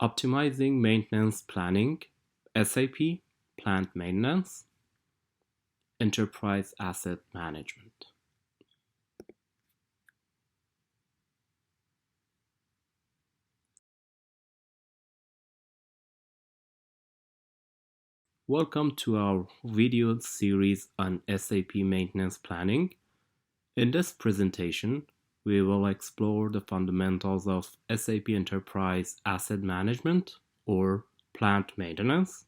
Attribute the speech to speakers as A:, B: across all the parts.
A: Optimizing Maintenance Planning, SAP Plant Maintenance, Enterprise Asset Management. Welcome to our video series on SAP Maintenance Planning. In this presentation, we will explore the fundamentals of SAP Enterprise Asset Management, or plant maintenance,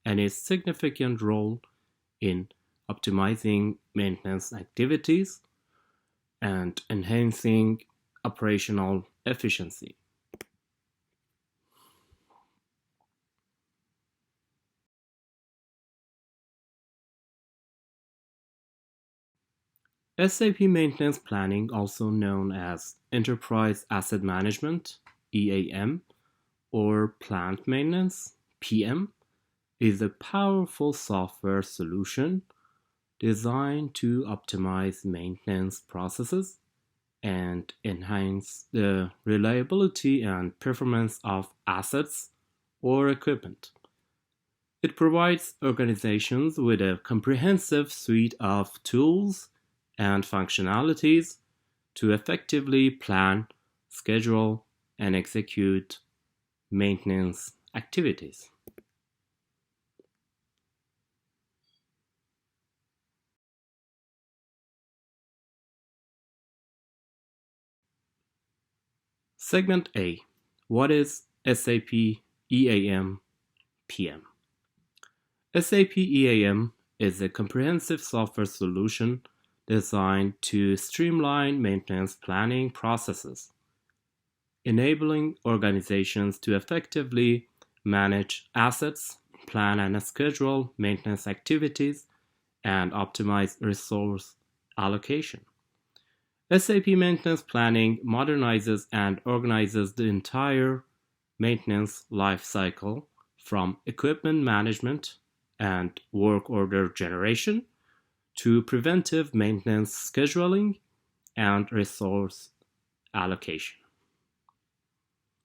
A: and its significant role in optimizing maintenance activities and enhancing operational efficiency. SAP Maintenance Planning, also known as Enterprise Asset Management, EAM, or Plant Maintenance, PM, is a powerful software solution designed to optimize maintenance processes and enhance the reliability and performance of assets or equipment. It provides organizations with a comprehensive suite of tools and functionalities to effectively plan, schedule, and execute maintenance activities. Segment A. What is SAP EAM PM? SAP EAM is a comprehensive software solution designed to streamline maintenance planning processes, enabling organizations to effectively manage assets, plan and schedule maintenance activities, and optimize resource allocation. SAP Maintenance Planning modernizes and organizes the entire maintenance lifecycle from equipment management and work order generation to preventive maintenance scheduling and resource allocation.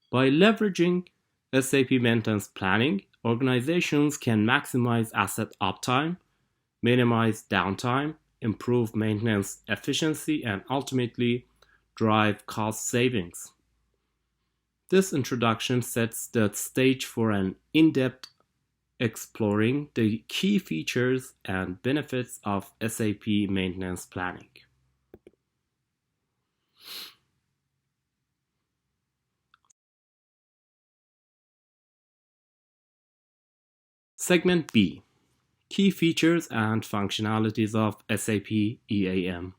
A: By leveraging SAP Maintenance Planning, organizations can maximize asset uptime, minimize downtime, improve maintenance efficiency, and ultimately drive cost savings. This introduction sets the stage for an in-depth exploring the key features and benefits of SAP Maintenance Planning. Segment B. Key features and functionalities of SAP EAM.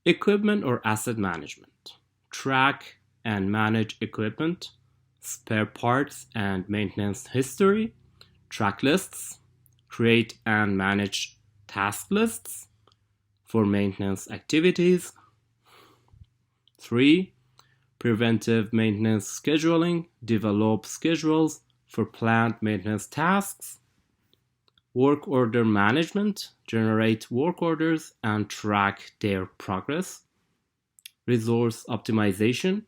A: Equipment or asset management. Track and manage equipment, spare parts and maintenance history, track lists, create and manage task lists for maintenance activities. 3. Preventive maintenance scheduling, develop schedules for plant maintenance tasks. Work order management, generate work orders and track their progress. Resource optimization,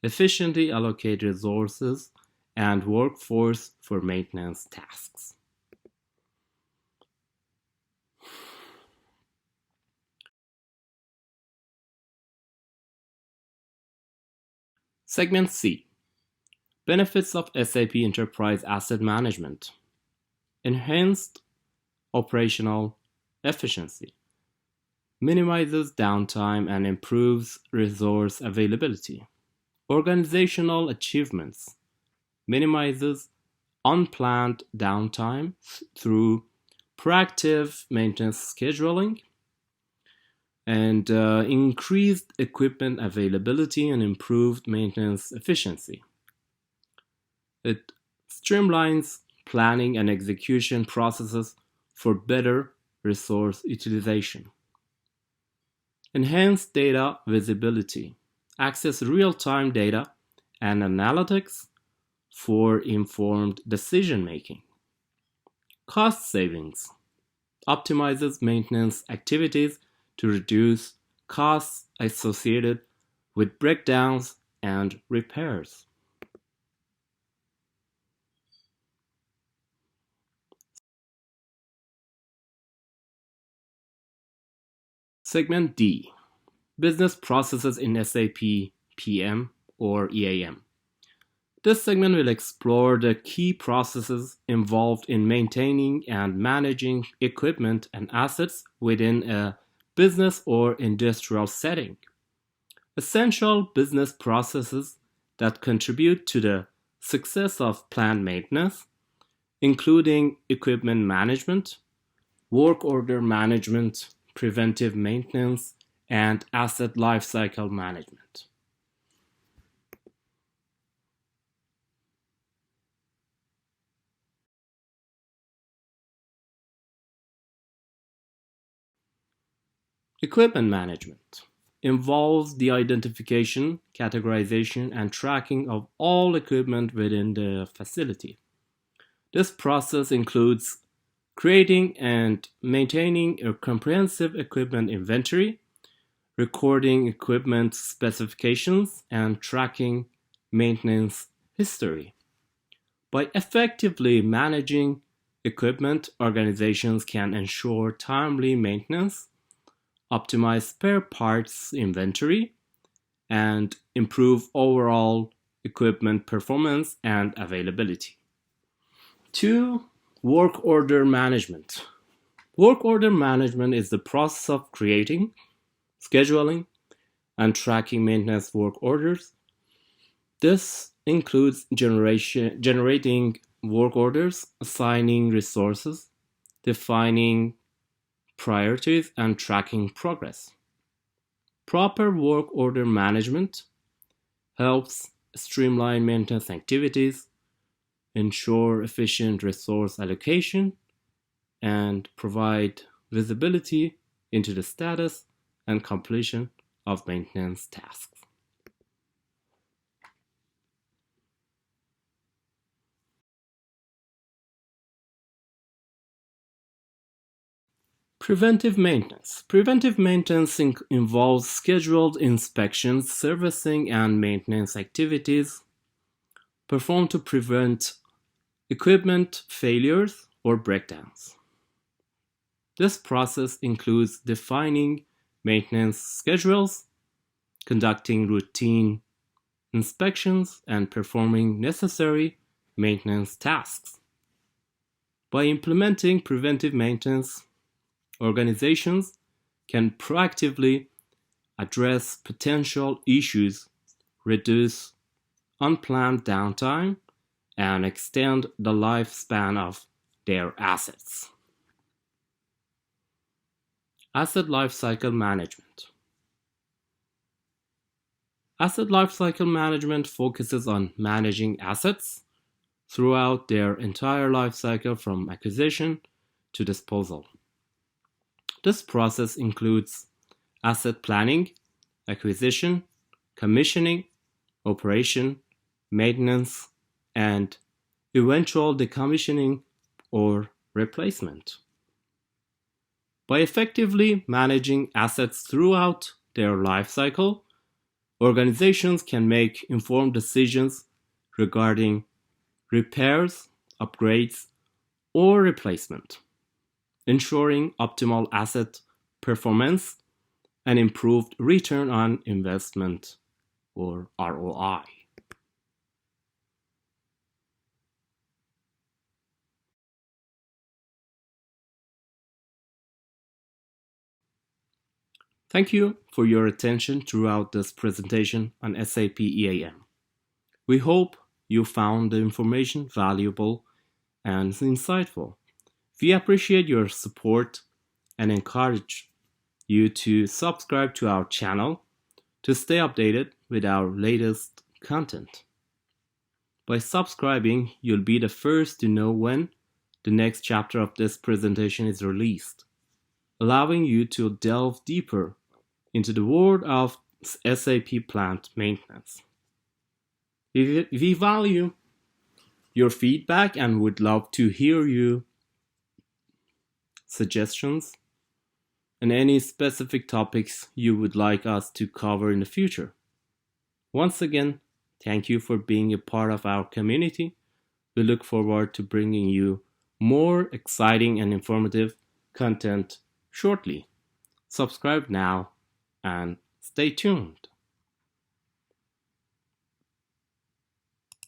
A: efficiently allocate resources and workforce for maintenance tasks. Segment C. Benefits of SAP Enterprise Asset Management. Enhanced operational efficiency. Minimizes downtime and improves resource availability. Organizational achievements. Minimizes unplanned downtime through proactive maintenance scheduling and increased equipment availability and improved maintenance efficiency. It streamlines planning and execution processes for better resource utilization. Enhanced data visibility. Access real-time data and analytics for informed decision-making. Cost savings. Optimizes maintenance activities to reduce costs associated with breakdowns and repairs. Segment D, Business Processes in SAP PM or EAM. This segment will explore the key processes involved in maintaining and managing equipment and assets within a business or industrial setting. Essential business processes that contribute to the success of plant maintenance, including equipment management, work order management, preventive maintenance, and asset lifecycle management. Equipment management involves the identification, categorization, and tracking of all equipment within the facility. This process includes creating and maintaining a comprehensive equipment inventory, recording equipment specifications, and tracking maintenance history. By effectively managing equipment, organizations can ensure timely maintenance, optimize spare parts inventory, and improve overall equipment performance and availability. 2. Work order management. Work order management is the process of creating, scheduling, and tracking maintenance work orders. This includes generating work orders, assigning resources, defining priorities, and tracking progress. Proper work order management helps streamline maintenance activities, ensure efficient resource allocation, and provide visibility into the status and completion of maintenance tasks. Preventive maintenance. Preventive maintenance involves scheduled inspections, servicing, and maintenance activities performed to prevent equipment failures or breakdowns. This process includes defining maintenance schedules, conducting routine inspections, and performing necessary maintenance tasks. By implementing preventive maintenance, organizations can proactively address potential issues, reduce unplanned downtime, and extend the lifespan of their assets. Asset lifecycle management. Asset lifecycle management focuses on managing assets throughout their entire lifecycle from acquisition to disposal. This process includes asset planning, acquisition, commissioning, operation, maintenance, and eventual decommissioning or replacement. By effectively managing assets throughout their life cycle, organizations can make informed decisions regarding repairs, upgrades, or replacement, ensuring optimal asset performance and improved return on investment or ROI. Thank you for your attention throughout this presentation on SAP EAM. We hope you found the information valuable and insightful. We appreciate your support and encourage you to subscribe to our channel to stay updated with our latest content. By subscribing, you'll be the first to know when the next chapter of this presentation is released, allowing you to delve deeper into the world of SAP plant maintenance. We value your feedback and would love to hear your suggestions and any specific topics you would like us to cover in the future. Once again, thank you for being a part of our community. We look forward to bringing you more exciting and informative content shortly. Subscribe now and stay tuned.